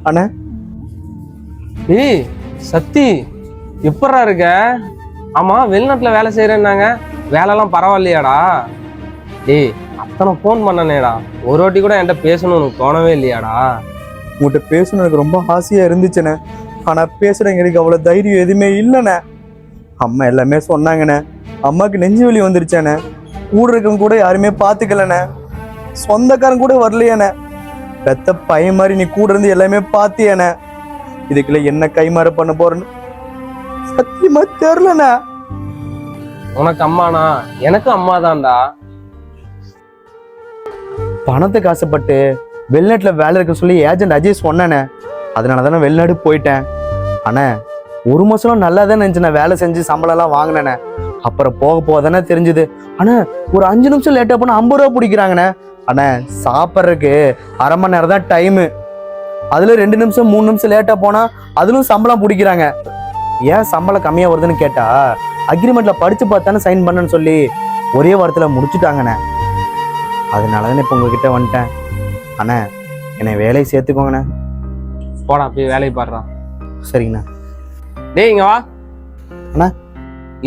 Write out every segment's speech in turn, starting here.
அண்ணா. ஏய் சத்தி, எப்படா இருக்க? ஆமா, வெளிநாட்டுல வேலை செய்யறேன்னாங்க, வேலைலாம் பரவாயில்லையாடா? ஏய், அத்தனை ஃபோன் பண்ணனேடா, ஒரு வாட்டி கூட என்கிட்ட பேசணும்னு உனக்கு தோணவே இல்லையாடா? உங்கள்கிட்ட பேசணும் எனக்கு ரொம்ப ஆசையா இருந்துச்சுண்ணே. ஆனா பேசுறேங்க எனக்கு அவ்வளவு தைரியம் எதுவுமே இல்லைண்ணே. அம்மா எல்லாமே சொன்னாங்கண்ணே. அம்மாவுக்கு நெஞ்சு வலி வந்துருச்சானே. கூட இருக்கவங்க கூட யாருமே பாத்துக்கலண்ணே. சொந்தக்காரன் கூட வரலையானே. பெத்த பையன் மாதிரி நீ கூட இருந்து எல்லாமே பாத்தியானே. இதுக்குள்ள என்ன கைமாற பண்ண போறேன்னு சத்தியமா தெரியலண்ணே. உனக்கு அம்மானா எனக்கு அம்மா தான்டா. பணத்துக்கு ஆசைப்பட்டு வெளிநாட்டுல வேலை இருக்க சொல்லி ஏஜென்ட் அஜய் சொன்னானே. அதனாலதான் நான் வெளிநாடு போயிட்டேன். ஆனா ஒரு மாசம் நல்லா தான் நினைச்சு நான் வேலை செஞ்சு சம்பளம் எல்லாம் வாங்கினேனே. அப்புறம் போக போக தானே தெரிஞ்சுது. ஆனா ஒரு 5 நிமிஷம் லேட்டா போனா 50 ரூபா பிடிக்கிறாங்கண்ணே. ஆனா சாப்பிட்றதுக்கு அரை மணி நேரம் தான் டைமு. அதுல 2 நிமிஷம் 3 நிமிஷம் லேட்டா போனா அதுலும் சம்பளம் பிடிக்கிறாங்க. ஏன் சம்பளம் கம்மியா வருதுன்னு கேட்டா, அக்ரிமெண்ட்ல படிச்சு பார்த்தானே சைன் பண்ணன்னு சொல்லி ஒரே வாரத்துல முடிச்சுட்டாங்கண்ணே. அதனாலதான் இப்ப உங்ககிட்ட வந்துட்டேன். அண்ணா என்னை வேலையை சேர்த்துக்கோங்கண்ணே. போடா போய் வேலையை பாடுறான். சரிங்கண்ணா. டேய் இங்க வா அண்ணா.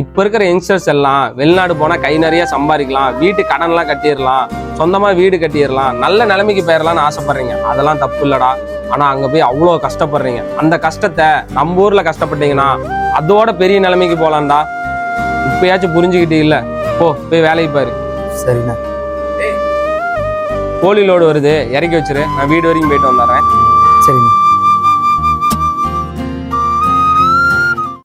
இப்ப இருக்கிற யங்ஸ்டர்ஸ் எல்லாம் வெளிநாடு போனா கை நிறைய சம்பாதிக்கலாம், வீட்டு கடன் எல்லாம் கட்டிடலாம், சொந்தமா வீடு கட்டிடலாம், நல்ல நிலைமைக்கு போயிடலாம்னு ஆசைப்படுறீங்க. அதெல்லாம் தப்பு இல்லடா. ஆனா அங்க போய் அவ்வளோ கஷ்டப்படுறீங்க. அந்த கஷ்டத்தை நம்ம ஊர்ல கஷ்டப்பட்டீங்கன்னா அதோட பெரிய நிலைமைக்கு போலாம்டா. இப்பயாச்சும் புரிஞ்சுக்கிட்டீங்கல்ல? போ போய் வேலைக்கு பாரு. சரிண்ணா. கோழி லோடு வருது, இறக்கி வச்சிரு. நான் வீடு வரைக்கும் போயிட்டு வந்துடுறேன். சரிண்ணா.